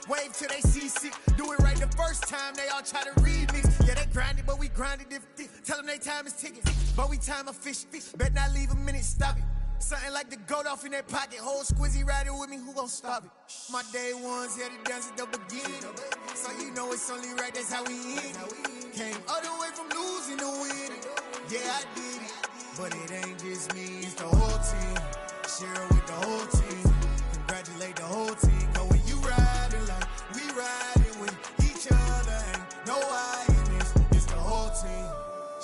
wave till they see sick. Do it right the first time, they all try to remix. Yeah, they grinded, but we grinded different. Tell them they time is ticking, but we time a fish. Bet not leave a minute, stop it. Something like the goat off in that pocket. Whole squizzy riding with me, who gon' stop it? My day ones here to dance at the beginning. So you know it's only right, that's how we end. Came all the way from losing to winning. Yeah, I did it, but it ain't just me, it's the whole team. Share it with the whole team. Congratulate the whole team. Cause when you riding like we riding with each other, ain't no I in this, it's the whole team.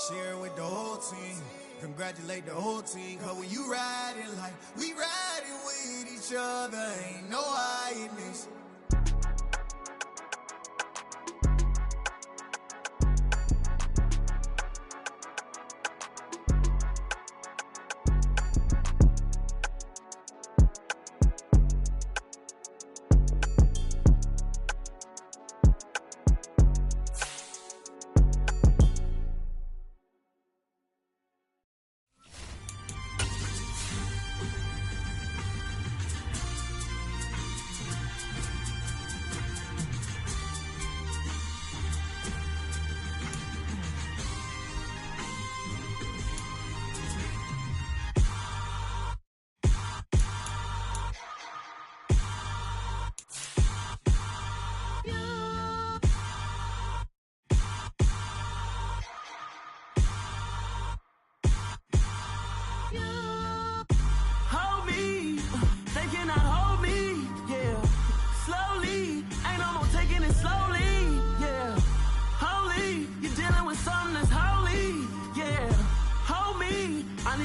Share it with the whole team. Congratulate the whole team. Cause when you riding like we riding with each other, ain't no I in this.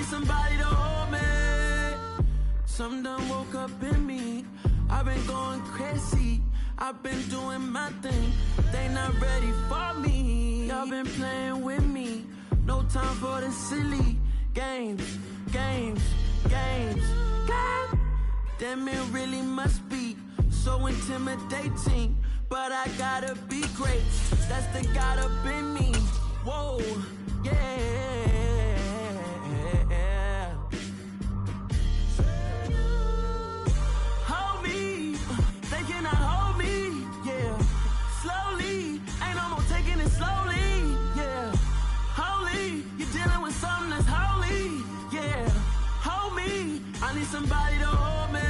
Somebody to hold me. Something done woke up in me. I've been going crazy. I've been doing my thing. They not ready for me. Y'all been playing with me. No time for the silly games. Damn, it really must be so intimidating. But I gotta be great. That's the God up in me. Whoa, yeah. Somebody to hold me.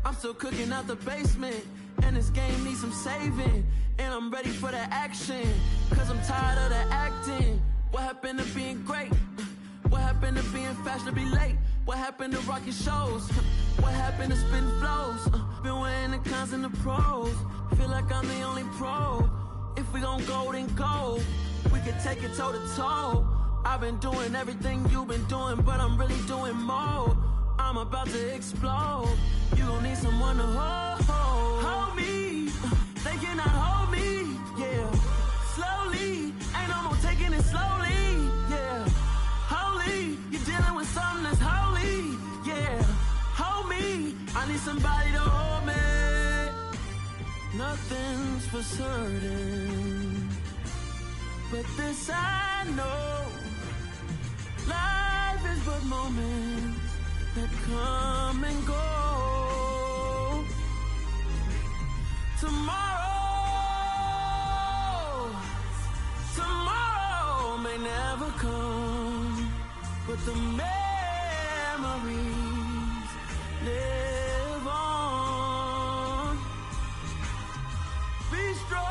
I'm still cooking out the basement, and this game needs some saving. And I'm ready for the action, cause I'm tired of the acting. What happened to being great? What happened to being fashionably late? What happened to rocking shows? What happened to spitting flows? Been wearing the cons and the pros. Feel like I'm the only pro. If we gon' go, then go. We could take it toe to toe. I've been doing everything you've been doing, but I'm really doing more. I'm about to explode. You gon' need someone to hold me. They cannot hold me, yeah. Slowly, ain't no more taking it slowly, yeah. Holy, you're dealing with something that's holy, yeah. Hold me, I need somebody to hold me. Nothing's for certain, but this I know. Life is but moments that come and go. Tomorrow may never come, but the memories live on. Be strong,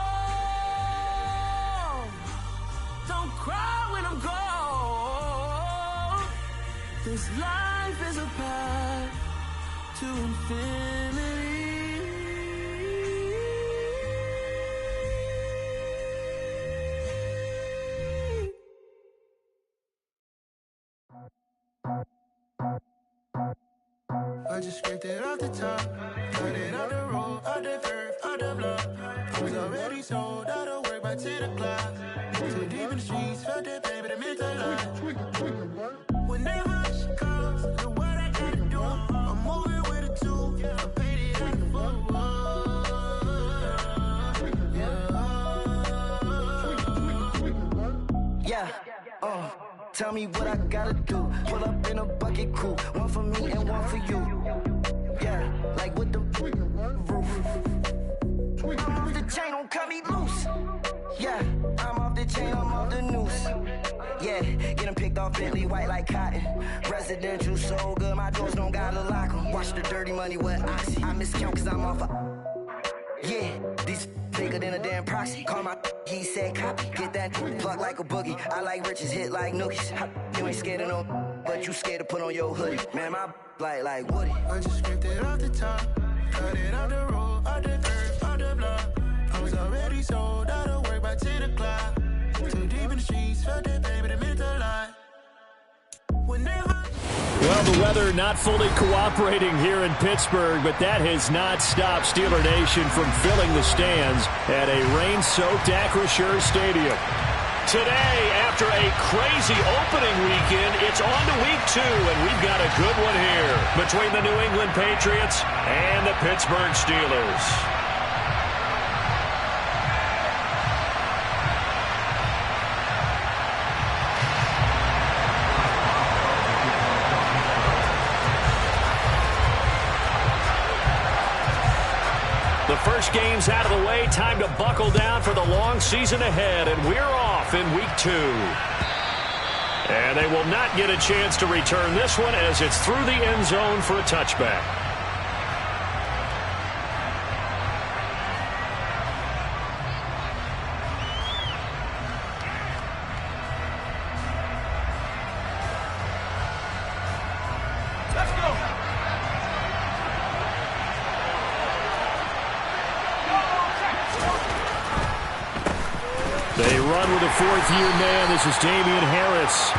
don't cry when I'm gone. This life is a path to infinity. I just scraped it off the top, cut it off the road, off the curve, off the block. Was already sold, out of work by 10 o'clock. Too deep in the streets, felt that pain, but it meant a lot. Whenever she calls, know what I gotta do. I'm moving with a two, I paid it at the full. Yeah, tell me what I gotta do. Pull up in a bucket crew, one for me and one for you. Yeah, like with the roof. cut me loose. Yeah, I'm off the chain, I'm off the noose. Yeah, get them picked off Bentley white like cotton. Residential so good, my doors don't gotta lock them. Watch the dirty money with oxy. I miscount cause I'm off a... Yeah, these bigger than a damn proxy. Call my he said copy. Get that plug like a boogie. I like riches, hit like nookies. You ain't scared of no, but you scared to put on your hoodie. Man, my like Woody. I just scraped it off the top, cut it out the road, out the curb, out the block. I was already sold out of work by 10 o'clock. Too deep in the streets, felt that baby, that meant a lot. Whenever. Well, the weather not fully cooperating here in Pittsburgh, but that has not stopped Steeler Nation from filling the stands at a rain-soaked Acrisure Stadium. Today, after a crazy opening weekend, it's on to week 2, and we've got a good one here between the New England Patriots and the Pittsburgh Steelers. The first game's out of the way. Time to buckle down for the long season ahead, and we're off in week 2. And they will not get a chance to return this one as it's through the end zone for a touchback. They run with a fourth-year man. This is Damian Harris.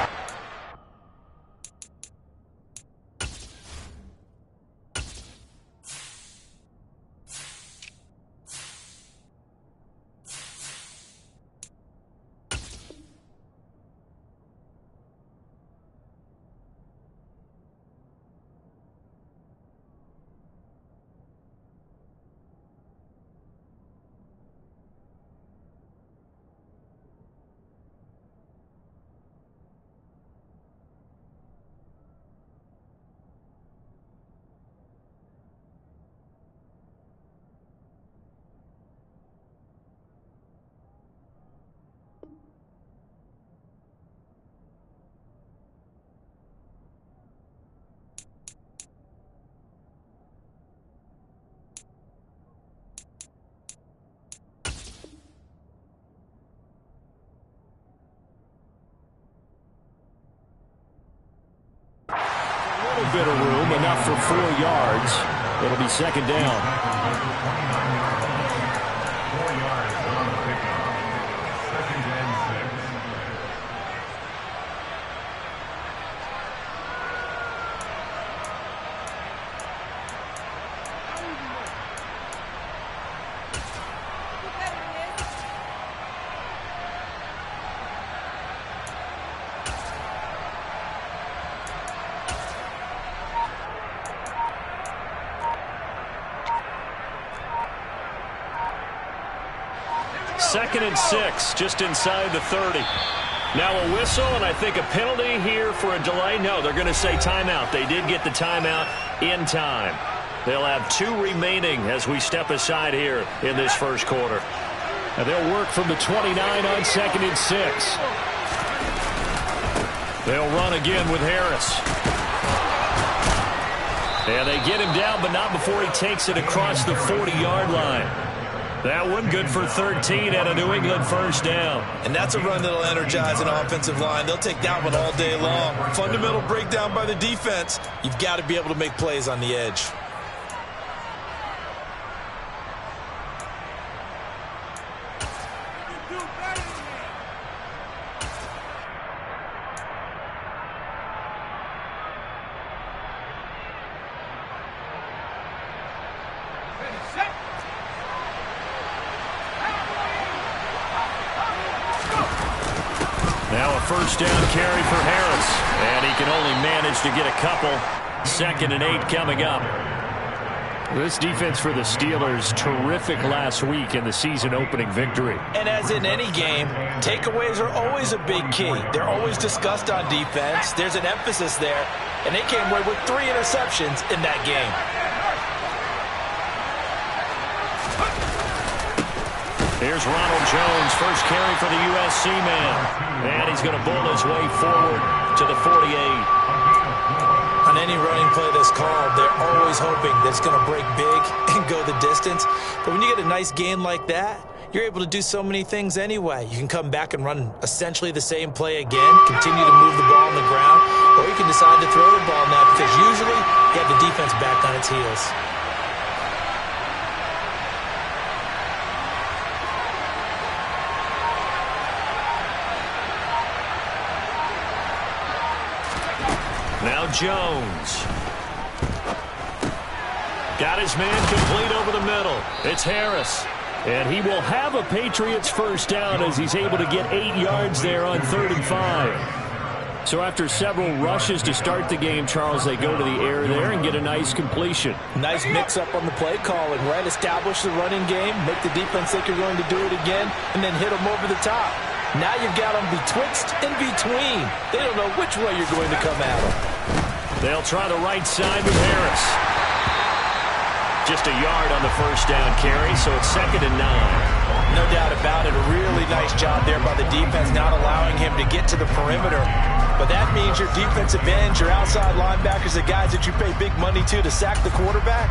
Bit of room, enough for 4 yards. It'll be second down. Second and 6, just inside the 30. Now a whistle, and I think a penalty here for a delay. No, they're going to say timeout. They did get the timeout in time. They'll have 2 remaining as we step aside here in this first quarter. And they'll work from the 29 on second and 6. They'll run again with Harris. And they get him down, but not before he takes it across the 40-yard line. That one good for 13 and a New England first down. And that's a run that'll energize an offensive line. They'll take that one all day long. Fundamental breakdown by the defense. You've got to be able to make plays on the edge. Now a first down carry for Harris. And he can only manage to get a couple. 2nd and 8 coming up. This defense for the Steelers, terrific last week in the season-opening victory. And as in any game, takeaways are always a big key. They're always discussed on defense. There's an emphasis there. And they came away with 3 interceptions in that game. Here's Ronald Jones, first carry for the USC man. And he's going to bull his way forward to the 48. On any running play that's called, they're always hoping that it's going to break big and go the distance. But when you get a nice gain like that, you're able to do so many things anyway. You can come back and run essentially the same play again, continue to move the ball on the ground, or you can decide to throw the ball now because usually you have the defense back on its heels. Now Jones. Got his man complete over the middle. It's Harris. And he will have a Patriots first down as he's able to get 8 yards there on 3rd and 5. So after several rushes to start the game, Charles, they go to the air there and get a nice completion. Nice mix-up on the play calling, right? Establish the running game, make the defense think you're going to do it again, and then hit them over the top. Now you've got them betwixt and between. They don't know which way you're going to come at them. They'll try the right side with Harris. Just a yard on the first down carry, so it's 2nd and 9. No doubt about it. A really nice job there by the defense, not allowing him to get to the perimeter. But that means your defensive ends, your outside linebackers, the guys that you pay big money to sack the quarterback,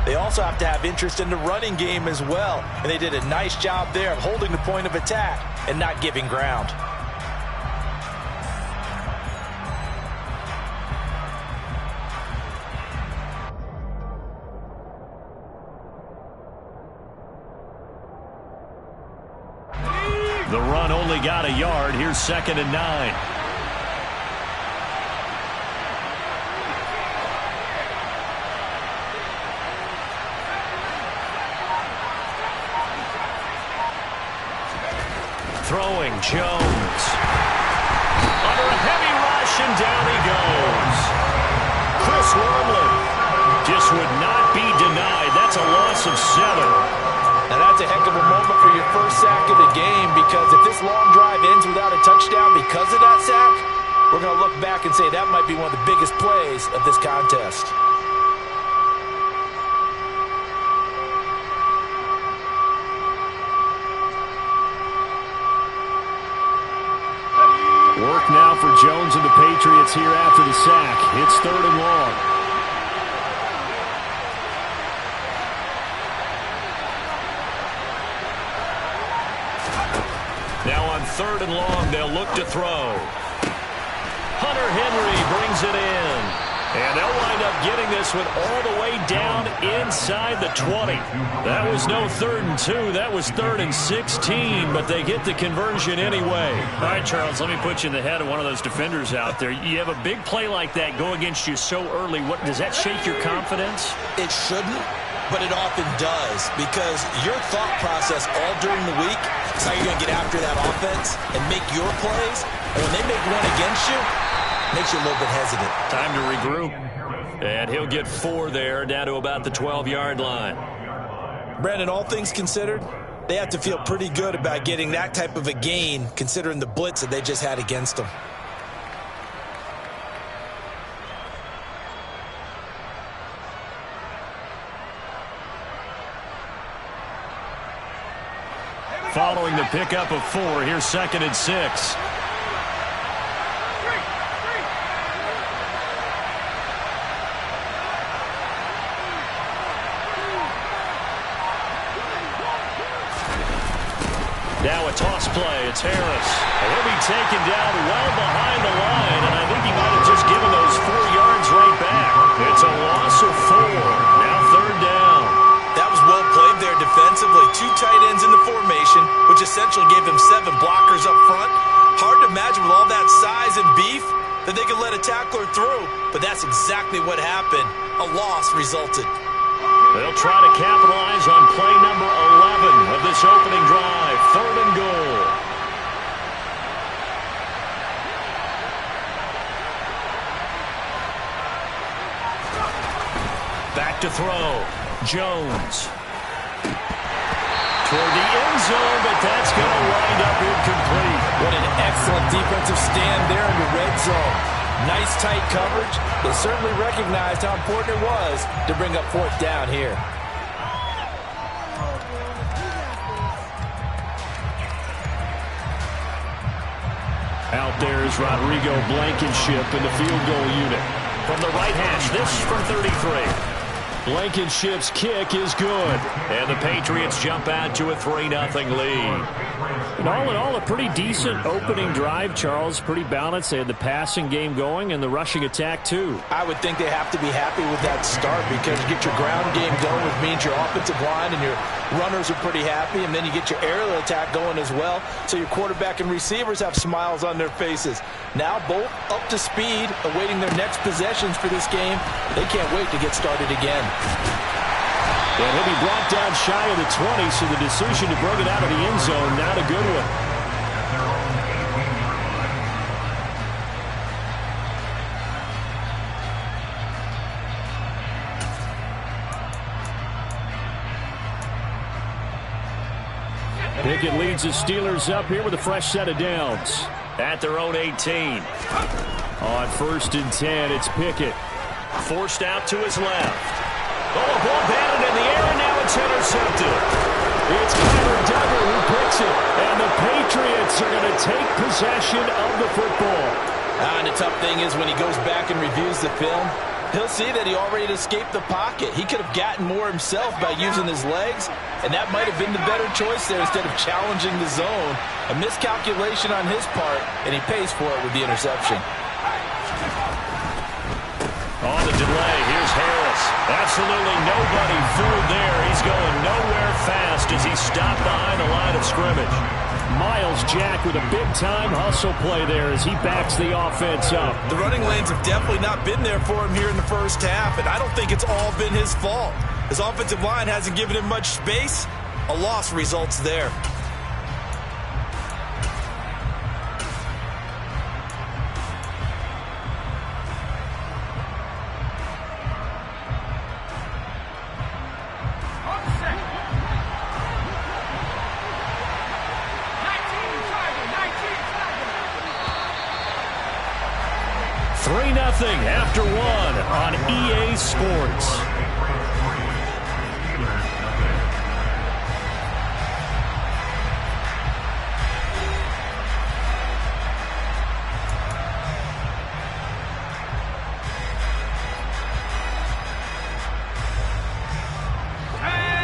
they also have to have interest in the running game as well. And they did a nice job there of holding the point of attack and not giving ground. The run only got a yard. Here's 2nd and 9. Throwing Jones. Under a heavy rush, and down he goes. Chris Wormley just would not be denied. That's a loss of 7. Now that's a heck of a moment for your first sack of the game, because if this long drive ends without a touchdown because of that sack, we're going to look back and say that might be one of the biggest plays of this contest. Work now for Jones and the Patriots here after the sack. It's 3rd and long. Now on 3rd and long, they'll look to throw. Hunter Henry brings it in. And they'll wind up getting this one all the way down inside the 20. That was no 3rd and 2. That was 3rd and 16, but they get the conversion anyway. All right, Charles, let me put you in the head of one of those defenders out there. You have a big play like that go against you so early. What does that shake your confidence? It shouldn't, but it often does, because your thought process all during the week is how you're going to get after that offense and make your plays. And when they make one against you, makes you a little bit hesitant. Time to regroup. And he'll get 4 there, down to about the 12-yard line. Brandon, all things considered, they have to feel pretty good about getting that type of a gain, considering the blitz that they just had against them. Following the pickup of 4, here's 2nd and 6. Now a toss play. It's Harris. And he'll be taken down well behind the line, and I think he might have just given those 4 yards right back. It's a loss of 4. Now 3rd down. That was well played there defensively. 2 tight ends in the formation, which essentially gave them 7 blockers up front. Hard to imagine with all that size and beef that they could let a tackler through, but that's exactly what happened. A loss resulted. They'll try to capitalize on play number 11 of this opening drive. 3rd and goal. Back to throw. Jones. Toward the end zone, but that's going to wind up incomplete. What an excellent defensive stand there in the red zone. Nice tight coverage. They certainly recognized how important it was to bring up 4th down here. Out there is Rodrigo Blankenship in the field goal unit. From the right hash, this from 33. Blankenship's kick is good. And the Patriots jump out to a 3-0 lead. And all in all, a pretty decent opening drive, Charles. Pretty balanced. They had the passing game going and the rushing attack, too. I would think they have to be happy with that start because you get your ground game going, which means your offensive line and your runners are pretty happy, and then you get your aerial attack going as well, so your quarterback and receivers have smiles on their faces. Now both up to speed, awaiting their next possessions for this game. They can't wait to get started again. And he'll be brought down shy of the 20, so the decision to bring it out of the end zone, not a good one. Pickett leads the Steelers up here with a fresh set of downs. At their own 18. On 1st and 10, it's Pickett. Forced out to his left. Oh, a ball batted in the air, and now it's intercepted. It's Kyler Duggar who picks it, and the Patriots are going to take possession of the football. And the tough thing is when he goes back and reviews the film, he'll see that he already escaped the pocket. He could have gotten more himself by using his legs, and that might have been the better choice there instead of challenging the zone. A miscalculation on his part, and he pays for it with the interception. On the delay, here's Harris. Absolutely nobody fooled there. He's going nowhere fast as he stopped behind the line of scrimmage. Miles Jack with a big-time hustle play there as he backs the offense up. The running lanes have definitely not been there for him here in the first half, and I don't think it's all been his fault. His offensive line hasn't given him much space. A loss results there. After one on EA Sports.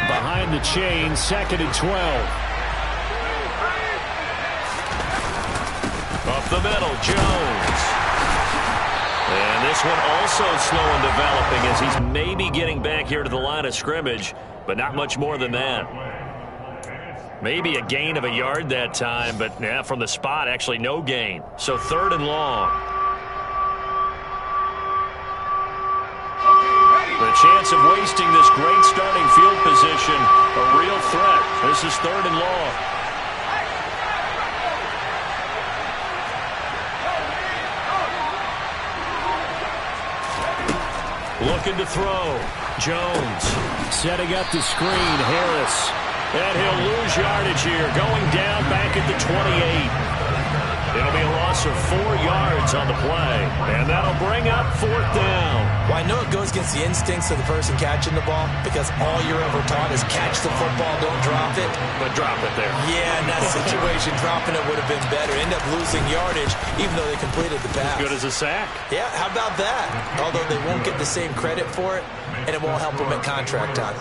Behind the chain, 2nd and 12. Up the middle, Jones. And this one also slow in developing as he's maybe getting back here to the line of scrimmage, but not much more than that. Maybe a gain of a yard that time, but yeah, from the spot, actually no gain. So 3rd and long. The chance of wasting this great starting field position, a real threat. This is 3rd and long. Looking to throw. Jones. Setting up the screen. Harris. And he'll lose yardage here. Going down back at the 28. It'll be a loss of 4 yards on the play. And that'll bring up 4th down. Well, I know it goes against the instincts of the person catching the ball because all you're ever taught is catch the football, don't drop it. But drop it there. Yeah, in that situation, dropping it would have been better. End up losing yardage even though they completed the pass. As good as a sack. Yeah, how about that? Although they won't get the same credit for it, and it won't help them at contract time.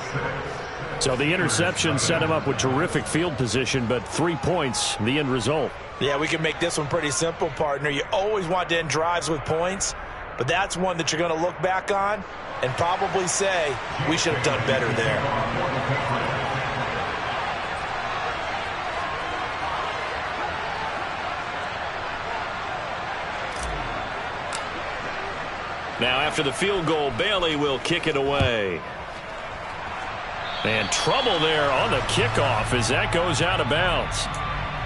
So the interception set him up with terrific field position, but 3 points, the end result. Yeah, we can make this one pretty simple, partner. You always want to end drives with points, but that's one that you're going to look back on and probably say, we should have done better there. Now after the field goal, Bailey will kick it away. And trouble there on the kickoff as that goes out of bounds.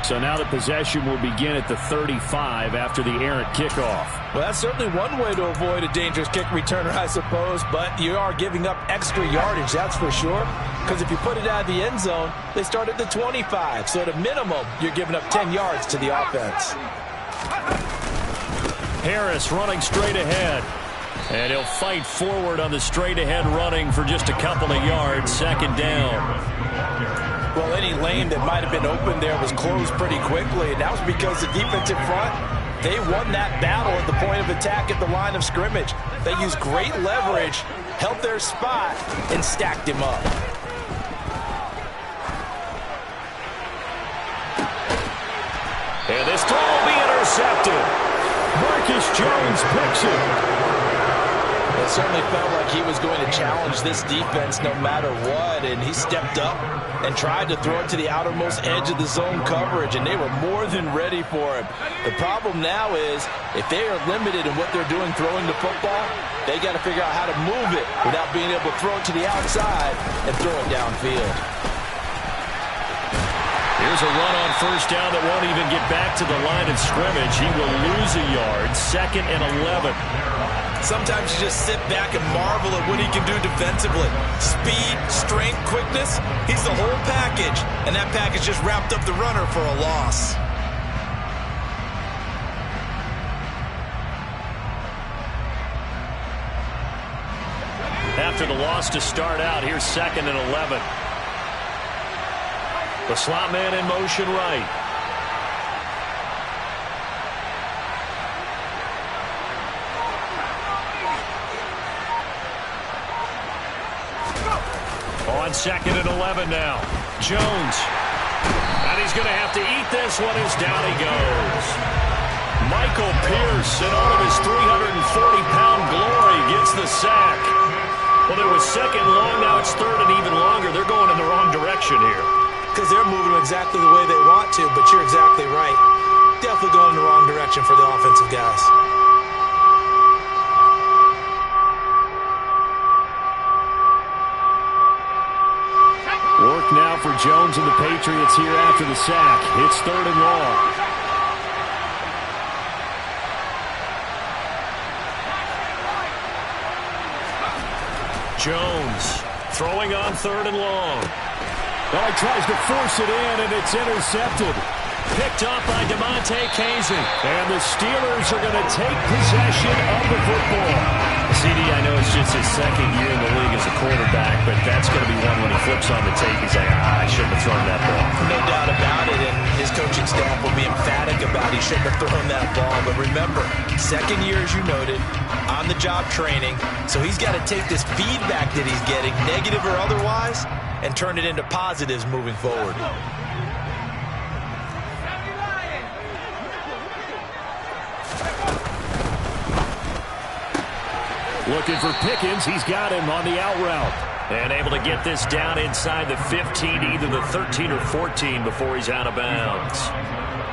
So now the possession will begin at the 35 after the errant kickoff. Well, that's certainly one way to avoid a dangerous kick returner, I suppose, but you are giving up extra yardage, that's for sure, because if you put it out of the end zone, they start at the 25, so at a minimum, you're giving up 10 yards to the offense. Harris running straight ahead. And he'll fight forward on the straight-ahead running for just a couple of yards, 2nd down. Well, any lane that might have been open there was closed pretty quickly, and that was because the defensive front They won that battle at the point of attack at the line of scrimmage. They used great leverage, held their spot, and stacked him up. And this throw will be intercepted. Marcus Jones picks it. It certainly felt like he was going to challenge this defense no matter what, and he stepped up and tried to throw it to the outermost edge of the zone coverage, and they were more than ready for him. The problem now is, if they are limited in what they're doing throwing the football, they got to figure out how to move it without being able to throw it to the outside and throw it downfield. Here's a run on first down that won't even get back to the line of scrimmage. He will lose a yard, 2nd and 11. Sometimes you just sit back and marvel at what he can do defensively. Speed, strength, quickness, he's the whole package. And that package just wrapped up the runner for a loss. After the loss to start out, here's 2nd and 11. The slot man in motion right. On 2nd and 11 now. Jones. And he's going to have to eat this one as down he goes. Michael Pierce, in all of his 340-pound glory, gets the sack. Well, it was 2nd long, now it's 3rd and even longer. They're going in the wrong direction here. Because they're moving exactly the way they want to, but you're exactly right. Definitely going in the wrong direction for the offensive guys. Work now for Jones and the Patriots here after the sack. It's 3rd and long. Jones throwing on 3rd and long. Well, he tries to force it in, and it's intercepted. Picked off by DeMonte Casey. And the Steelers are going to take possession of the football. CD, I know it's just his 2nd year in the league as a quarterback, but that's going to be one when he flips on the tape. He's like, I shouldn't have thrown that ball. No doubt about it, and his coaching staff will be emphatic about he shouldn't have thrown that ball. But remember, 2nd year, as you noted, on-the-job training, so he's got to take this feedback that he's getting, negative or otherwise, and turn it into positives moving forward. Looking for Pickens. He's got him on the out route. And able to get this down inside the 15, either the 13 or 14 before he's out of bounds.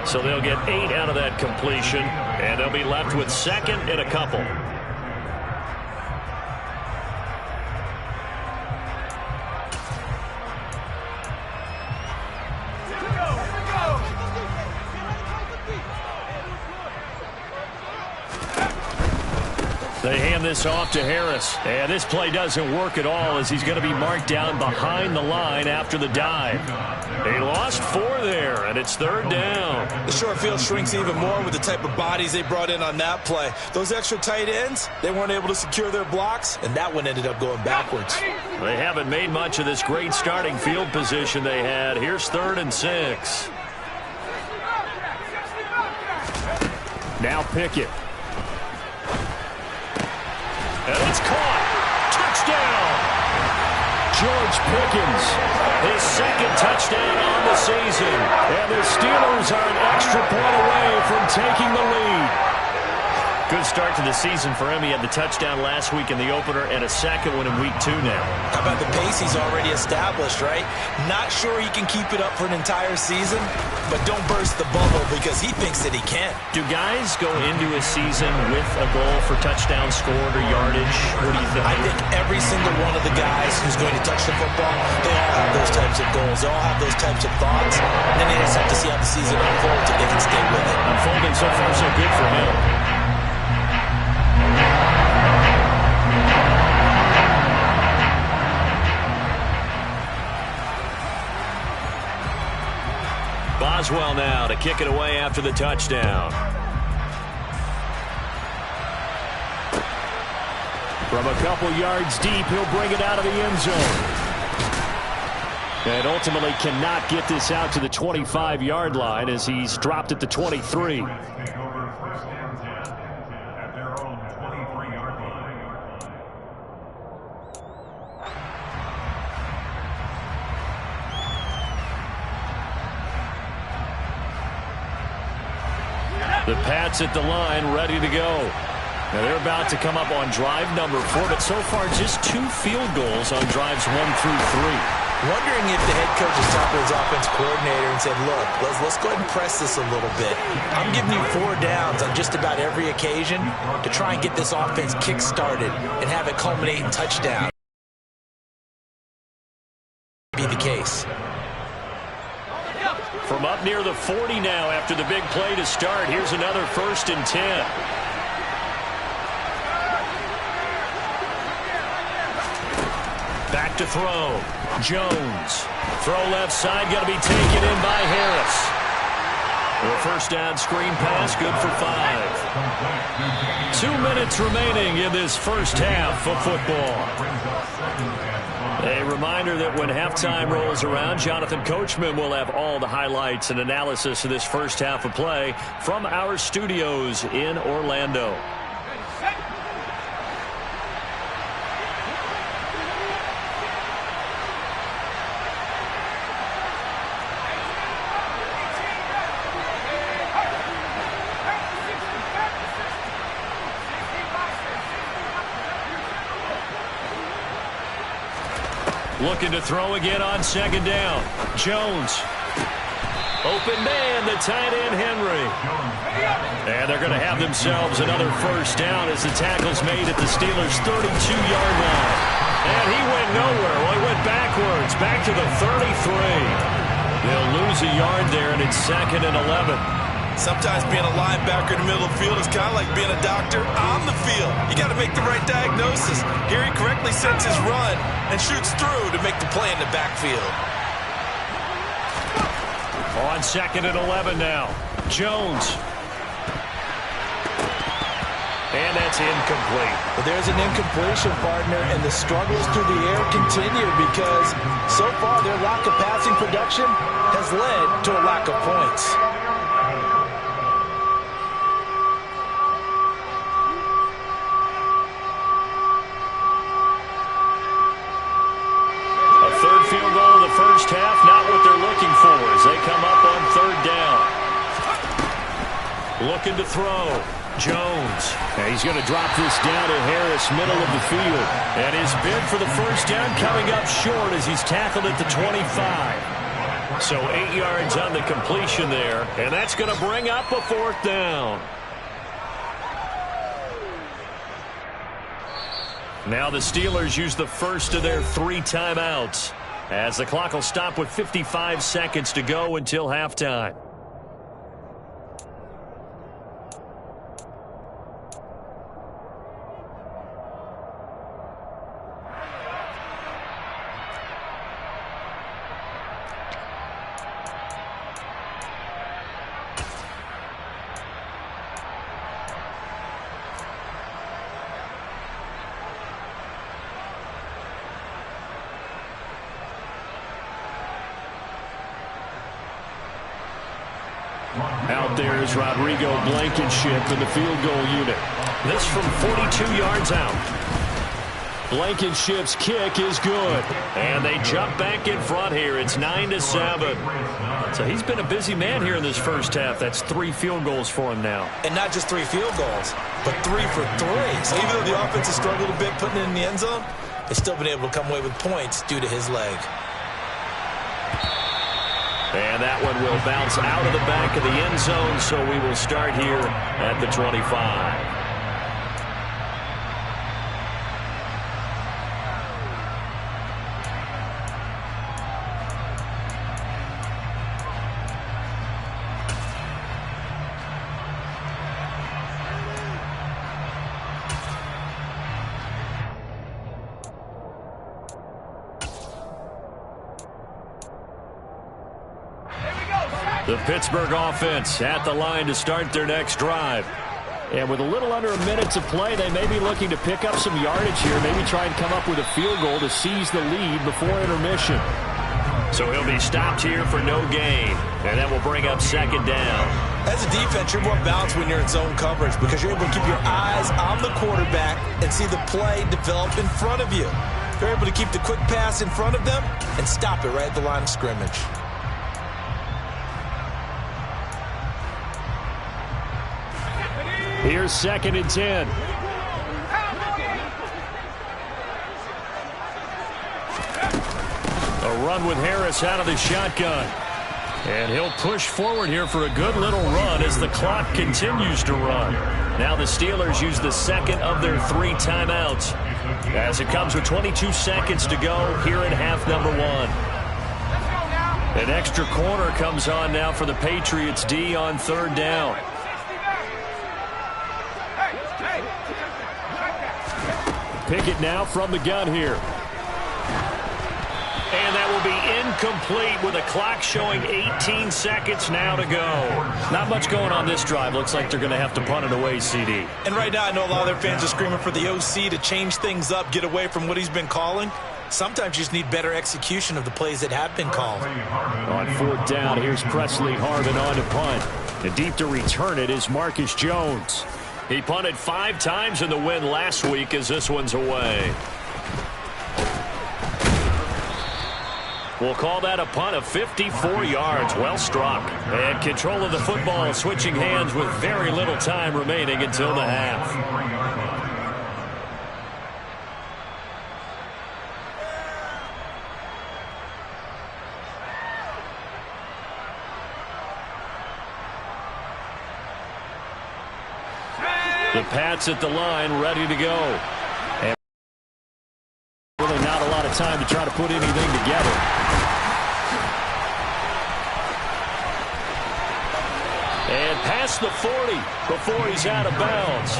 So they'll get 8 out of that completion, and they'll be left with 2nd and a couple. They hand this off to Harris. And this play doesn't work at all as he's going to be marked down behind the line after the dive. They lost 4 there, and it's 3rd down. The short field shrinks even more with the type of bodies they brought in on that play. Those extra tight ends, they weren't able to secure their blocks, and that one ended up going backwards. They haven't made much of this great starting field position they had. Here's 3rd and 6. Now Pickett. And it's caught. Touchdown. George Pickens, his 2nd touchdown on the season. And the Steelers are an extra point away from taking the lead. Good start to the season for him. He had the touchdown last week in the opener and a 2nd one in week 2 now. How about the pace he's already established, right? Not sure he can keep it up for an entire season, but don't burst the bubble because he thinks that he can. Do guys go into a season with a goal for touchdown scored or yardage? What do you think? I think every single one of the guys who's going to touch the football, they all have those types of goals. They all have those types of thoughts. And then they just have to see how the season unfolds if they can stay with it. Unfolding so far so good for him. Boswell now to kick it away after the touchdown. From a couple yards deep, he'll bring it out of the end zone. And ultimately cannot get this out to the 25-yard line as he's dropped at the 23. The Pats at the line, ready to go. Now they're about to come up on drive number 4, but so far just 2 field goals on drives 1 through 3. Wondering if the head coach has talked to his offense coordinator and said, look, let's go ahead and press this a little bit. I'm giving you 4 downs on just about every occasion to try and get this offense kick-started and have it culminate in touchdown. Be the case. From up near the 40 now after the big play to start, here's another 1st and 10. Back to throw. Jones. Throw left side, going to be taken in by Harris. The first down screen pass, good for 5. 2 minutes remaining in this first half of football. A reminder that when halftime rolls around, Jonathan Coachman will have all the highlights and analysis of this first half of play from our studios in Orlando. Looking to throw again on 2nd down. Jones. Open man, the tight end, Henry. And they're going to have themselves another first down as the tackle's made at the Steelers' 32-yard line. And he went nowhere. Well, he went backwards, back to the 33. They'll lose a yard there, and it's 2nd and 11. Sometimes being a linebacker in the middle of the field is kind of like being a doctor on the field. You got to make the right diagnosis. Here he correctly sets his run and shoots through to make the play in the backfield. On 2nd and 11 now. Jones. And that's incomplete. But there's an incompletion, partner, and the struggles through the air continue because so far their lack of passing production has led to a lack of points. Field goal in the first half, not what they're looking for as they come up on 3rd down. Looking to throw. Jones. And he's going to drop this down to Harris, middle of the field. And his bid for the first down coming up short as he's tackled at the 25. So 8 yards on the completion there. And that's going to bring up a 4th down. Now the Steelers use the first of their 3 timeouts, as the clock will stop with 55 seconds to go until halftime. Out there is Rodrigo Blankenship in the field goal unit. This from 42 yards out. Blankenship's kick is good. And they jump back in front here. It's 9-7. So he's been a busy man here in this first half. That's 3 field goals for him now. And not just 3 field goals, but 3 for 3. So even though the offense has struggled a bit putting it in the end zone, they've still been able to come away with points due to his leg. And that one will bounce out of the back of the end zone, so we will start here at the 25. The Pittsburgh offense at the line to start their next drive. And with a little under a minute to play, they may be looking to pick up some yardage here, maybe try and come up with a field goal to seize the lead before intermission. So he'll be stopped here for no gain, and that will bring up 2nd down. As a defense, you're more balanced when you're in zone coverage because you're able to keep your eyes on the quarterback and see the play develop in front of you. You're able to keep the quick pass in front of them and stop it right at the line of scrimmage. Here's 2nd and 10. A run with Harris out of the shotgun. And he'll push forward here for a good little run as the clock continues to run. Now the Steelers use the second of their 3 timeouts as it comes with 22 seconds to go here in half number 1. An extra corner comes on now for the Patriots D on 3rd down. Pickett now from the gun here. And that will be incomplete with a clock showing 18 seconds now to go. Not much going on this drive. Looks like they're going to have to punt it away, CD. And right now I know a lot of their fans are screaming for the OC to change things up, get away from what he's been calling. Sometimes you just need better execution of the plays that have been called. On 4th down, here's Presley Harvin on to punt. And deep to return it is Marcus Jones. He punted 5 times in the win last week as this one's away. We'll call that a punt of 54 yards. Well struck. And control of the football switching hands with very little time remaining until the half. The Pats at the line, ready to go. And really not a lot of time to try to put anything together. And past the 40 before he's out of bounds.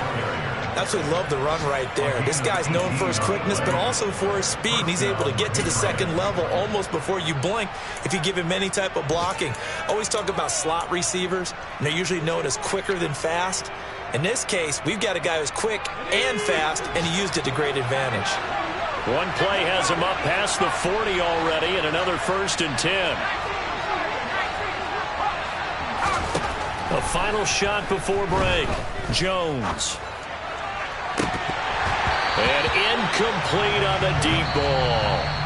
Absolutely love the run right there. This guy's known for his quickness, but also for his speed. And he's able to get to the second level almost before you blink if you give him any type of blocking. Always talk about slot receivers, and they're usually known as quicker than fast. In this case, we've got a guy who's quick and fast, and he used it to great advantage. One play has him up past the 40 already, and another 1st and 10. A final shot before break. Jones. And incomplete on the deep ball.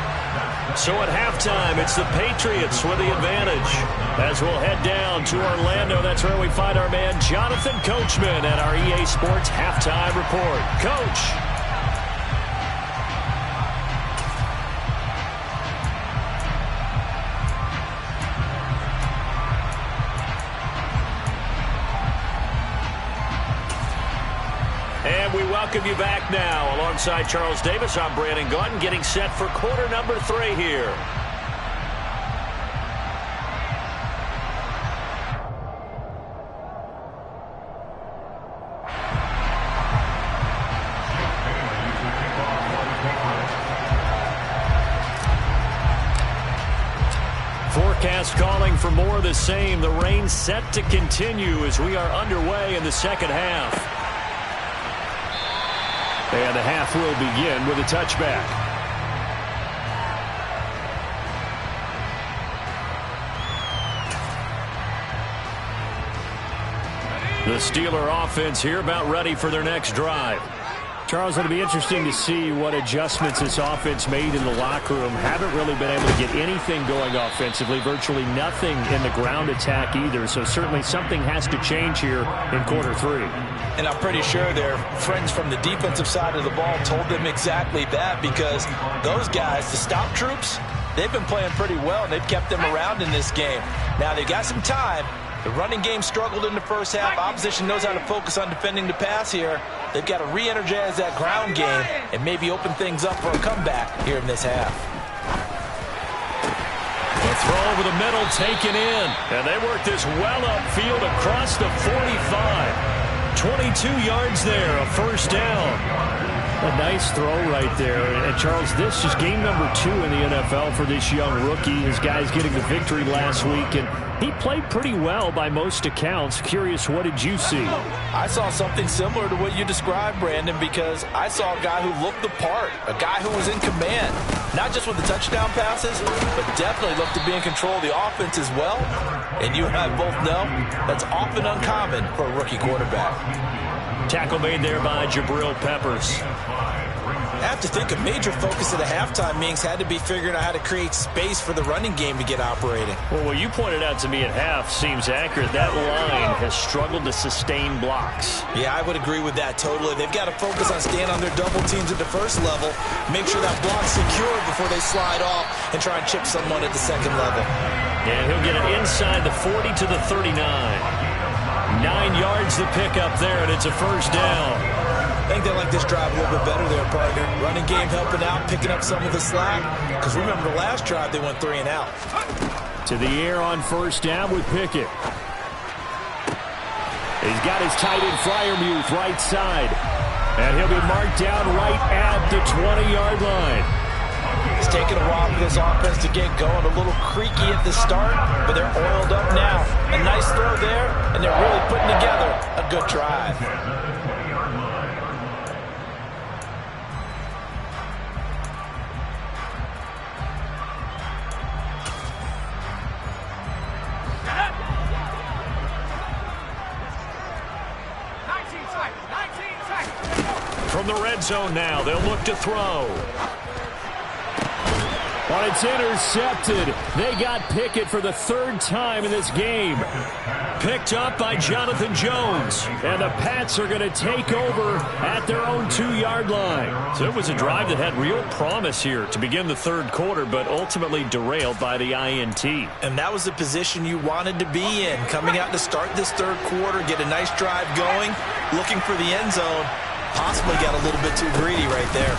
So at halftime, it's the Patriots with the advantage. As we'll head down to Orlando, that's where we find our man Jonathan Coachman at our EA Sports Halftime Report. Coach. And we welcome you back now. Alongside Charles Davis, I'm Brandon Gaudin, getting set for quarter number 3 here. Forecast calling for more of the same. The rain set to continue as we are underway in the second half. And the half will begin with a touchback. The Steeler offense here about ready for their next drive. Charles, it'll be interesting to see what adjustments this offense made in the locker room. Haven't really been able to get anything going offensively, virtually nothing in the ground attack either. So certainly something has to change here in quarter 3. And I'm pretty sure their friends from the defensive side of the ball told them exactly that, because those guys, the stop troops, they've been playing pretty well, and they've kept them around in this game. Now, they've got some time. The running game struggled in the first half. Opposition knows how to focus on defending the pass here. They've got to re-energize that ground game and maybe open things up for a comeback here in this half. The throw over the middle taken in. And they work this well upfield across the 45. 22 yards there, a first down. A nice throw right there. And Charles, this is game number 2 in the NFL for this young rookie. His guys getting the victory last week, and he played pretty well by most accounts. Curious, what did you see? I saw something similar to what you described, Brandon, because I saw a guy who looked the part, a guy who was in command, not just with the touchdown passes, but definitely looked to be in control of the offense as well. And you and I both know that's often uncommon for a rookie quarterback. Tackle made there by Jabril Peppers. I have to think a major focus of the halftime meetings had to be figuring out how to create space for the running game to get operating. Well, what you pointed out to me at half seems accurate. That line has struggled to sustain blocks. Yeah, I would agree with that totally. They've got to focus on staying on their double teams at the first level, make sure that block's secure before they slide off and try and chip someone at the second level. And he'll get it inside the 40 to the 39. 9 yards to pick up there, and it's a first down. I think they like this drive a little bit better there, partner. Running game helping out, picking up some of the slack. Because remember, the last drive, they went 3 and out. To the air on first down with Pickett. He's got his tight end Freiermuth right side. And he'll be marked down right at the 20-yard line. It's taken a while for this offense to get going. A little creaky at the start, but they're oiled up now. A nice throw there, and they're really putting together a good drive. From the red zone now, they'll look to throw. But it's intercepted. They got Pickett for the 3rd time in this game. Picked up by Jonathan Jones. And the Pats are going to take over at their own 2-yard line. So it was a drive that had real promise here to begin the 3rd quarter, but ultimately derailed by the INT. And that was the position you wanted to be in. Coming out to start this 3rd quarter, get a nice drive going, looking for the end zone. Possibly got a little bit too greedy right there.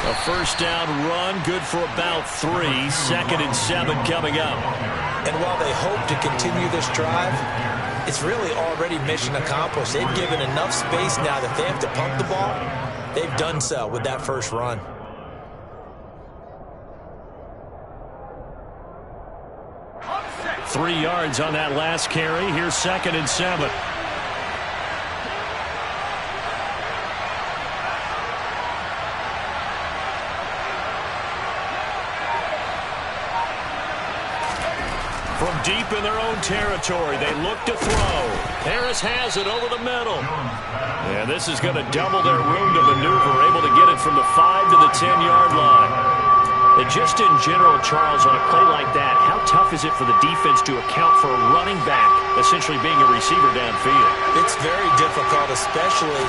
A first down run, good for about 3. 2nd and 7 coming up. And while they hope to continue this drive, it's really already mission accomplished. They've given enough space now that they have to pump the ball. They've done so with that first run. Three yards on that last carry. Here's 2nd and 7. From deep in their own territory, they look to throw. Harris has it over the middle. And this is going to double their room to maneuver, able to get it from the 5 to the 10-yard line. And just in general, Charles, on a play like that, how tough is it for the defense to account for a running back essentially being a receiver downfield? It's very difficult, especially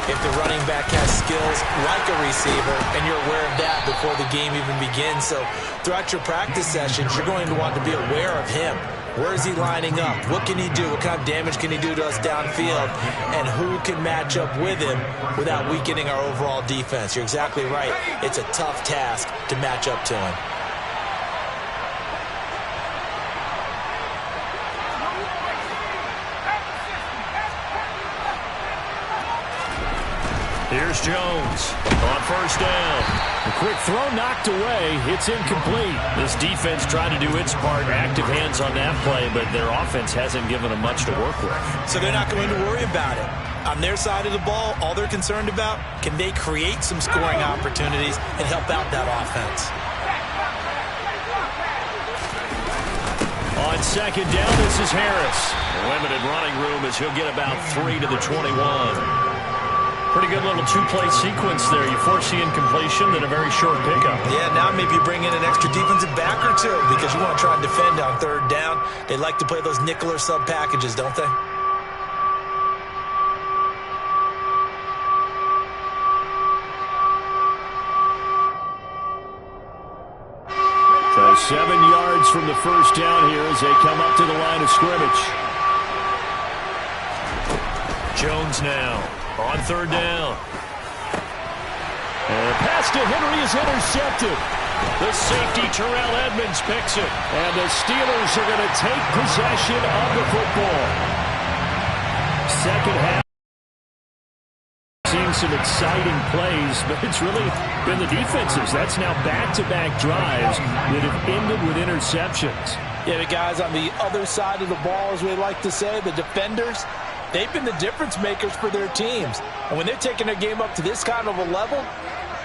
if the running back has skills like a receiver, and you're aware of that before the game even begins. So throughout your practice sessions, you're going to want to be aware of him. Where is he lining up? What can he do? What kind of damage can he do to us downfield? And who can match up with him without weakening our overall defense? You're exactly right. It's a tough task to match up to him. Here's Jones on first down. A quick throw knocked away. It's incomplete. This defense tried to do its part, active hands on that play, but their offense hasn't given them much to work with. So they're not going to worry about it. On their side of the ball, all they're concerned about, can they create some scoring opportunities and help out that offense? On 2nd down, this is Harris. Limited running room as he'll get about 3 to the 21. Pretty good little two-play sequence there. You force the incompletion, then a very short pickup. Yeah, now maybe you bring in an extra defensive back or two because you want to try and defend on 3rd down. They like to play those nickel or sub packages, don't they? So 7 yards from the first down here as they come up to the line of scrimmage. Jones now on 3rd down. And the pass to Henry is intercepted. The safety, Terrell Edmonds, picks it. And the Steelers are going to take possession of the football. Second half. Seeing some exciting plays, but it's really been the defenses. That's now back-to-back drives that have ended with interceptions. Yeah, the guys on the other side of the ball, as we like to say, the defenders, they've been the difference makers for their teams. And when they're taking their game up to this kind of a level,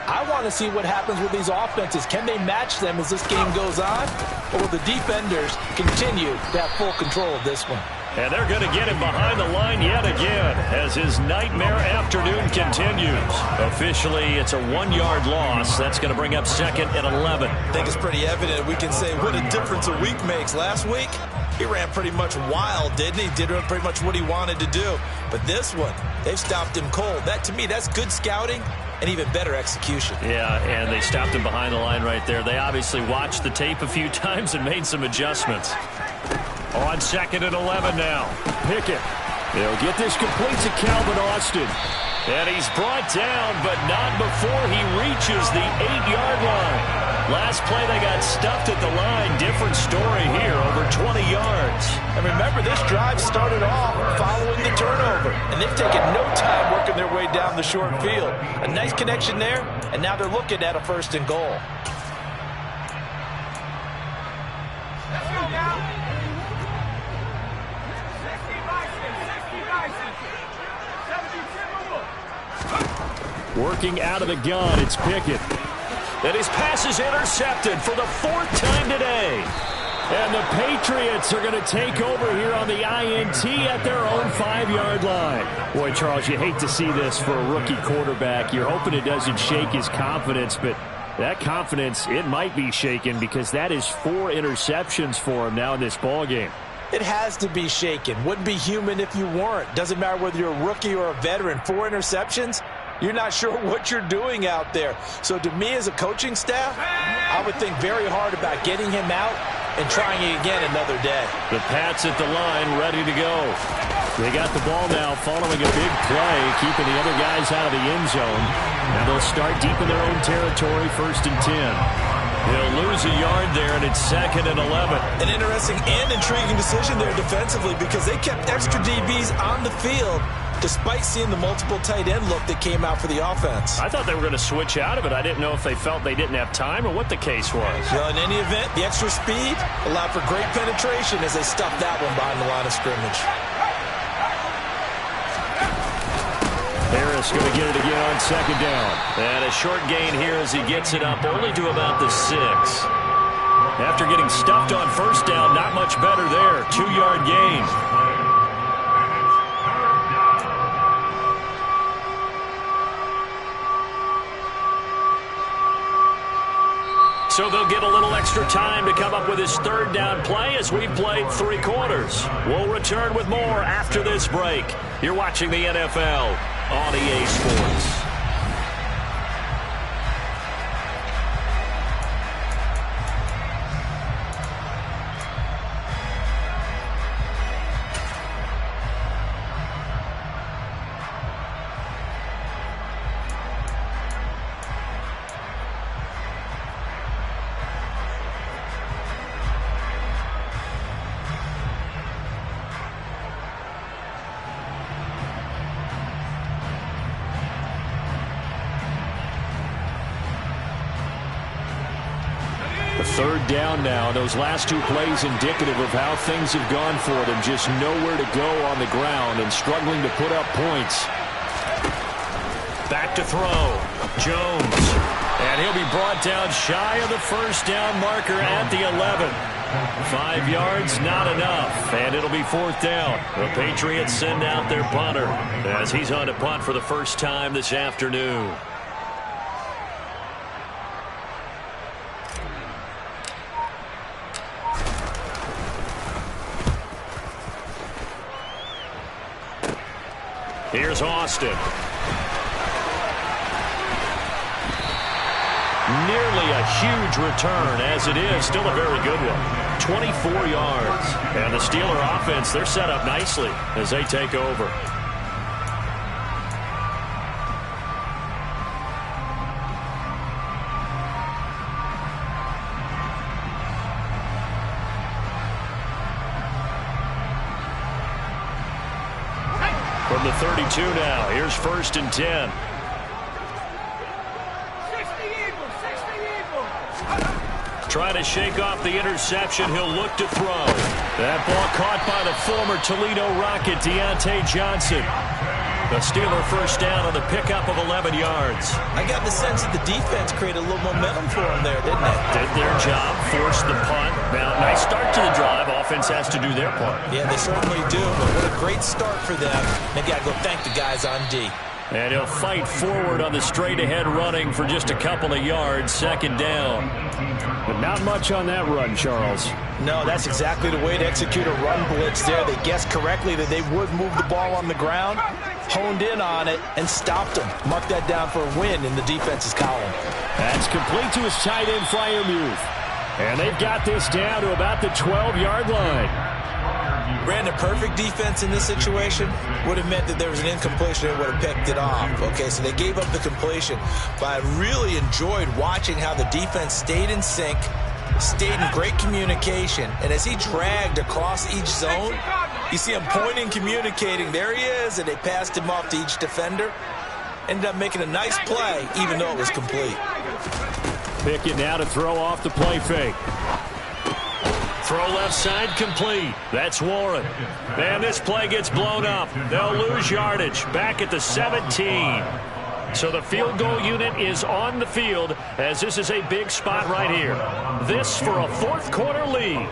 I want to see what happens with these offenses. Can they match them as this game goes on? Or will the defenders continue to have full control of this one? And they're going to get him behind the line yet again as his nightmare afternoon continues. Officially, it's a 1-yard loss. That's going to bring up second and 11. I think it's pretty evident. We can say what a difference a week makes. Last week, he ran pretty much wild, didn't he? Did pretty much what he wanted to do. But this one, they've stopped him cold. That, to me, that's good scouting and even better execution. Yeah, and they stopped him behind the line right there. They obviously watched the tape a few times and made some adjustments. On second and 11 now. Pickett. They'll get this complete to Calvin Austin. And he's brought down, but not before he reaches the 8-yard line. Last play, they got stuffed at the line. Different story here, over 20 yards. And remember, this drive started off following the turnover. And they've taken no time working their way down the short field. A nice connection there, and now they're looking at a 1st and goal. Working out of the gun, it's Pickett. And his pass is intercepted for the 4th time today. And the Patriots are going to take over here on the INT at their own 5-yard line. Boy, Charles, you hate to see this for a rookie quarterback. You're hoping it doesn't shake his confidence, but that confidence, it might be shaken because that is 4 interceptions for him now in this ballgame. It has to be shaken. Wouldn't be human if you weren't. Doesn't matter whether you're a rookie or a veteran. 4 interceptions, you're not sure what you're doing out there. So to me as a coaching staff, I would think very hard about getting him out and trying it again another day. The Pats at the line, ready to go. They got the ball now following a big play, keeping the other guys out of the end zone. Now they'll start deep in their own territory, 1st and 10. They'll lose a yard there, and it's 2nd and 11. An interesting and intriguing decision there defensively because they kept extra DBs on the field despite seeing the multiple tight end look that came out for the offense. I thought they were going to switch out of it. I didn't know if they felt they didn't have time or what the case was. Well, in any event, the extra speed allowed for great penetration as they stuffed that one behind the line of scrimmage. Harris going to get it again on 2nd down. And a short gain here as he gets it up only to about the 6. After getting stuffed on 1st down, not much better there. 2-yard gain. So they'll get a little extra time to come up with his 3rd down play as we've played 3 quarters. We'll return with more after this break. You're watching the NFL on EA Sports. Third down now. Those last 2 plays indicative of how things have gone for them. Just nowhere to go on the ground and struggling to put up points. Back to throw. Jones. And he'll be brought down shy of the 1st down marker at the 11. 5 yards, not enough. And it'll be 4th down. The Patriots send out their punter as he's on to punt for the first time this afternoon. Here's Austin. Nearly a huge return, as it is. Still a very good one. 24 yards. And the Steeler offense, they're set up nicely as they take over. From the 32 now, here's 1st and 10. Trying to shake off the interception. He'll look to throw. That ball caught by the former Toledo Rocket, Deontay Johnson. The Steeler first down on the pickup of 11 yards. I got the sense that the defense created a little momentum for them there, didn't it? Did their job, forced the punt. Now, nice start to the drive. Offense has to do their part. Yeah, they certainly do, but what a great start for them. They got to go thank the guys on D. And he'll fight forward on the straight-ahead running for just a couple of yards, second down. But not much on that run, Charles. No, that's exactly the way to execute a run blitz there. They guessed correctly that they would move the ball on the ground, honed in on it, and stopped them. Mark that down for a win in the defense's column. That's complete to his tight end, Freiermuth. And they've got this down to about the 12-yard line. Brandon, perfect defense in this situation would have meant that there was an incompletion and would have picked it off. Okay, so they gave up the completion. But I really enjoyed watching how the defense stayed in sync, stayed in great communication. And as he dragged across each zone, you see him pointing, communicating. There he is, and they passed him off to each defender. Ended up making a nice play, even though it was complete. Pickett now to throw off the play fake. Throw left side complete. That's Warren. And this play gets blown up. They'll lose yardage. Back at the 17. So the field goal unit is on the field as this is a big spot right here. This for a fourth quarter lead.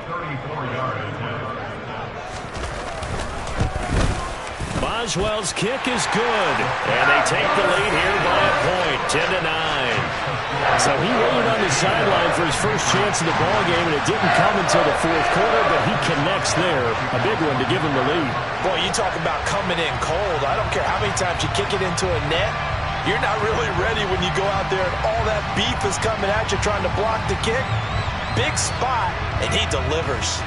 Boswell's kick is good. And they take the lead here by a point, 10-9. So he waited on the sideline for his first chance in the ballgame, and it didn't come until the fourth quarter, but he connects there. A big one to give him the lead. Boy, you talk about coming in cold. I don't care how many times you kick it into a net. You're not really ready when you go out there and all that beef is coming at you trying to block the kick. Big spot, and he delivers.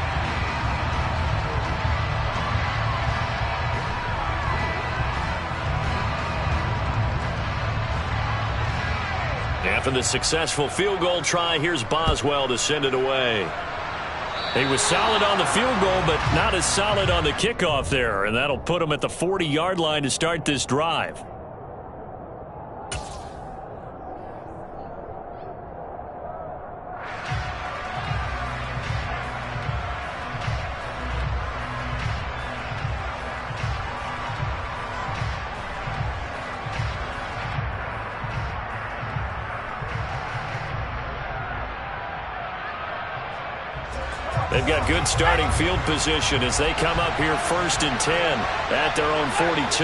After the successful field goal try, here's Boswell to send it away. He was solid on the field goal, but not as solid on the kickoff there, and that'll put him at the 40-yard line to start this drive. They've got good starting field position as they come up here 1st and 10 at their own 42.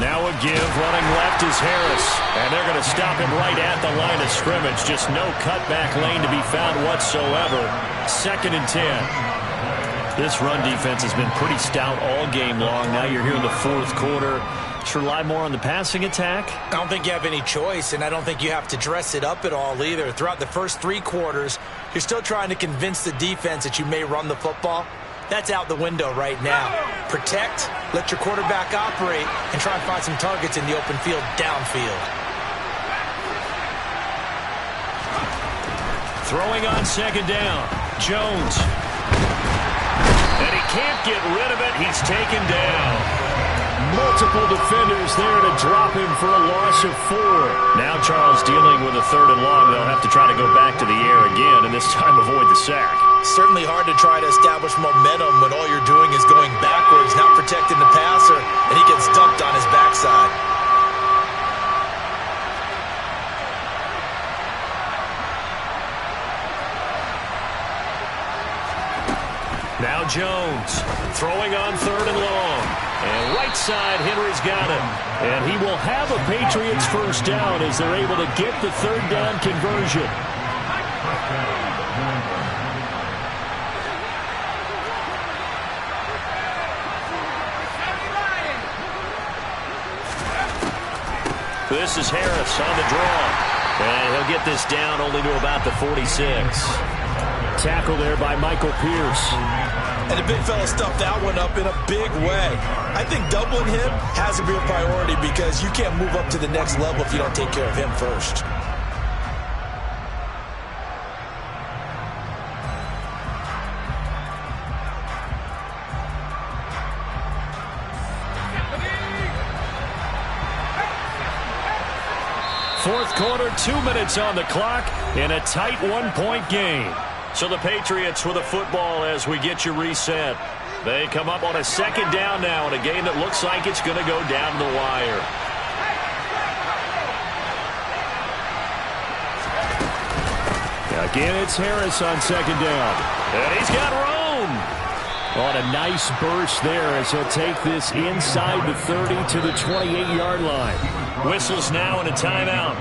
Now a give, running left is Harris. And they're going to stop him right at the line of scrimmage. Just no cutback lane to be found whatsoever. 2nd and 10. This run defense has been pretty stout all game long. Now you're here in the fourth quarter. Should rely more on the passing attack? I don't think you have any choice, and I don't think you have to dress it up at all either. Throughout the first 3 quarters, you're still trying to convince the defense that you may run the football. That's out the window right now. Protect, let your quarterback operate, and try and find some targets in the open field downfield. Throwing on 2nd down. Jones. And he can't get rid of it. He's taken down. Multiple defenders there to drop him for a loss of 4. Now Charles dealing with a 3rd and long. They'll have to try to go back to the air again, and this time avoid the sack. Certainly hard to try to establish momentum when all you're doing is going backwards, not protecting the passer, and he gets dumped on his backside. Now Jones throwing on 3rd and long. And right side, Henry's got him. And he will have a Patriots first down as they're able to get the 3rd down conversion. This is Harris on the draw. And he'll get this down only to about the 46. Tackle there by Michael Pierce. And the big fella stuffed that one up in a big way. I think doubling him has to be a priority because you can't move up to the next level if you don't take care of him first. Fourth quarter, 2 minutes on the clock in a tight one-point game. So the Patriots with the football as we get you reset. They come up on a second down now in a game that looks like it's going to go down the wire. Again, it's Harris on second down. And he's got room. On a nice burst there as he'll take this inside the 30 to the 28-yard line. Whistles now in a timeout.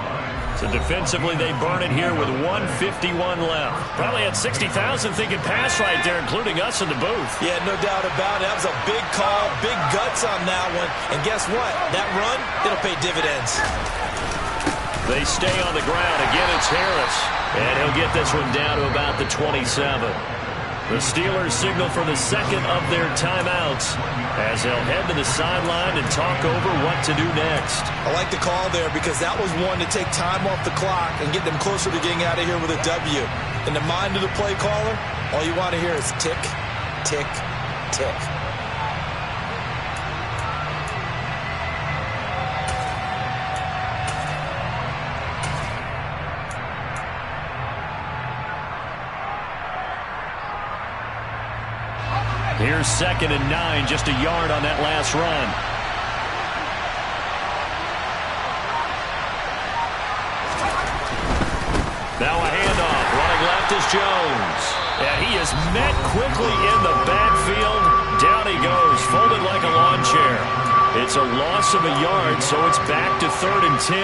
So defensively, they burn it here with 1:51 left. Probably had 60,000 thinking pass right there, including us in the booth. Yeah, no doubt about it. That was a big call, big guts on that one. And guess what? That run, it'll pay dividends. They stay on the ground. Again, it's Harris. And he'll get this one down to about the 27. The Steelers signal for the second of their timeouts as they'll head to the sideline and talk over what to do next. I like the call there because that was one to take time off the clock and get them closer to getting out of here with a W. In the mind of the play caller, all you want to hear is tick, tick, tick. Here's 2nd and 9, just a yard on that last run. Now a handoff. Running left is Jones. And he is met quickly in the backfield. Down he goes, folded like a lawn chair. It's a loss of a yard, so it's back to 3rd and 10.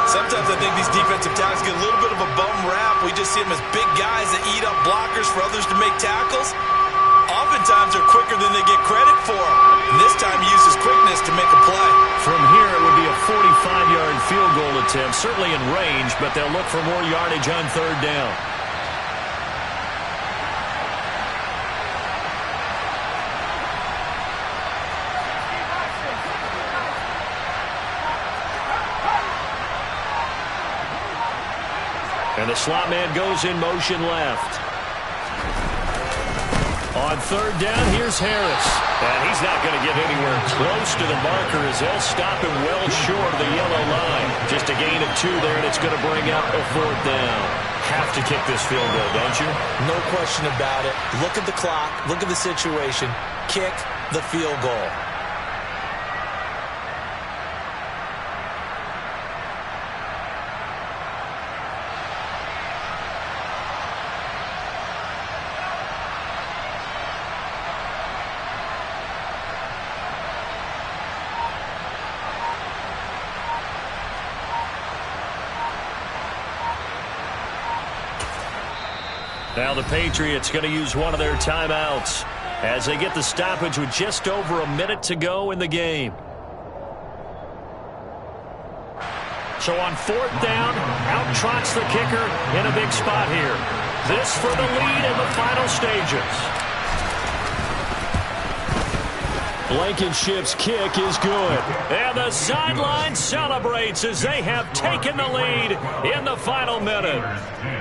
Sometimes I think these defensive tackles get a little bit of a bum rap. We just see them as big guys that eat up blockers for others to make tackles. Oftentimes they're quicker than they get credit for. And this time he uses quickness to make a play. From here, it would be a 45-yard field goal attempt, certainly in range, but they'll look for more yardage on 3rd down. And the slot man goes in motion left. On 3rd down, here's Harris. And he's not going to get anywhere close to the marker as they'll stop him well short of the yellow line. Just a gain of 2 there, and it's going to bring up a 4th down. Have to kick this field goal, don't you? No question about it. Look at the clock. Look at the situation. Kick the field goal. Now the Patriots going to use one of their timeouts as they get the stoppage with just over a minute to go in the game. So on 4th down, out trots the kicker in a big spot here. This for the lead in the final stages. Blankenship's kick is good. And the sideline celebrates as they have taken the lead in the final minute.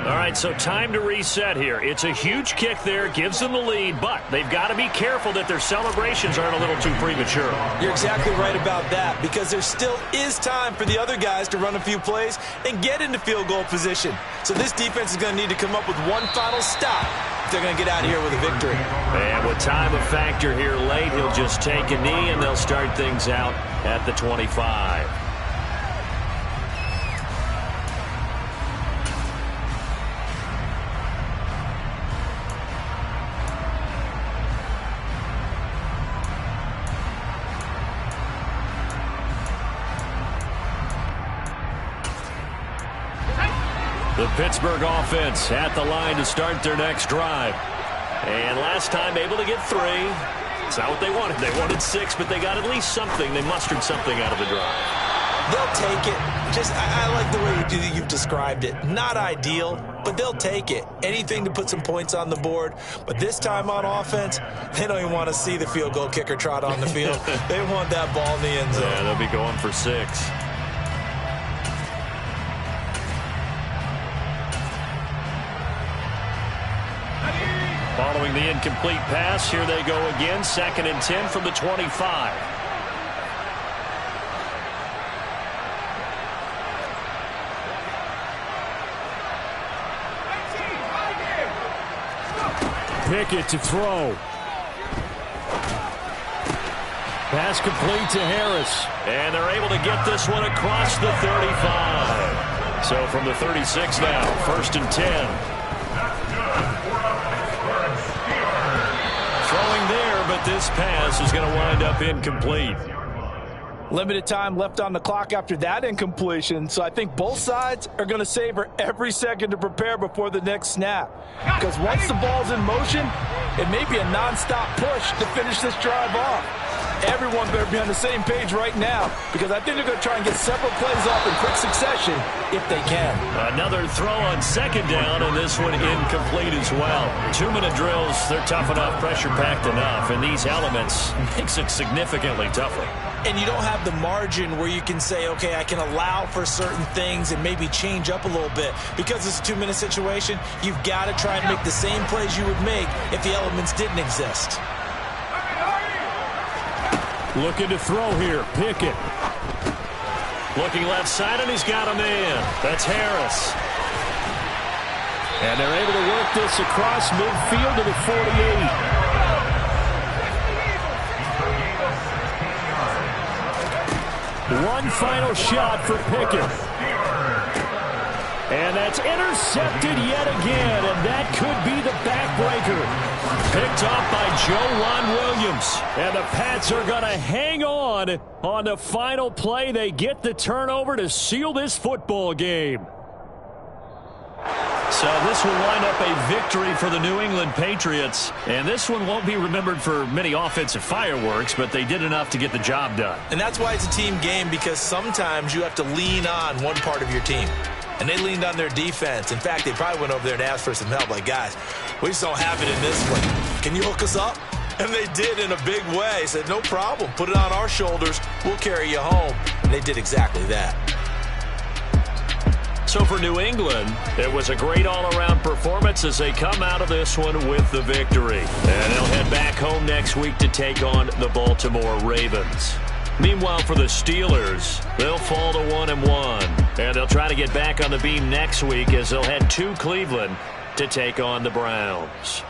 All right, so time to reset here. It's a huge kick there, gives them the lead, but they've got to be careful that their celebrations aren't a little too premature. You're exactly right about that because there still is time for the other guys to run a few plays and get into field goal position. So this defense is going to need to come up with one final stop if they're going to get out of here with a victory. And with time a factor here late, he'll just take a knee and they'll start things out at the 25. The Pittsburgh offense at the line to start their next drive. And last time able to get 3. It's not what they wanted. They wanted 6, but they got at least something. They mustered something out of the drive. They'll take it. I like the way you've described it. Not ideal, but they'll take it. Anything to put some points on the board. But this time on offense, they don't even want to see the field goal kicker trot on the field. They want that ball in the end zone. Yeah, they'll be going for 6. Following the incomplete pass, here they go again. 2nd and 10 from the 25. Pickett to throw. Pass complete to Harris. And they're able to get this one across the 35. So from the 36 now, 1st and 10. Throwing there, but this pass is going to wind up incomplete. Limited time left on the clock after that incompletion, so I think both sides are going to savor every second to prepare before the next snap. Because once the ball's in motion, it may be a nonstop push to finish this drive off. Everyone better be on the same page right now, because I think they're going to try and get several plays off in quick succession if they can. Another throw on 2nd down, and this one incomplete as well. 2-minute drills, they're tough enough, pressure-packed enough, and these elements makes it significantly tougher. And you don't have the margin where you can say, okay, I can allow for certain things and maybe change up a little bit. Because it's a 2-minute situation, you've got to try and make the same plays you would make if the elements didn't exist. Looking to throw here. Pickett. Looking left side, and he's got a man. That's Harris. And they're able to work this across midfield to the 48. One final shot for Pickett. And that's intercepted yet again, and that could be the backbreaker. Picked off by Joe Williams. And the Pats are going to hang on the final play. They get the turnover to seal this football game. So this will wind up a victory for the New England Patriots. And this one won't be remembered for many offensive fireworks, but they did enough to get the job done. And that's why it's a team game, because sometimes you have to lean on one part of your team. And they leaned on their defense. In fact, they probably went over there and asked for some help. Like, guys, we just don't have it in this one. Can you hook us up? And they did in a big way. Said, no problem. Put it on our shoulders. We'll carry you home. And they did exactly that. So for New England, it was a great all-around performance as they come out of this one with the victory. And they'll head back home next week to take on the Baltimore Ravens. Meanwhile, for the Steelers, they'll fall to 1-1. And they'll try to get back on the beam next week as they'll head to Cleveland to take on the Browns.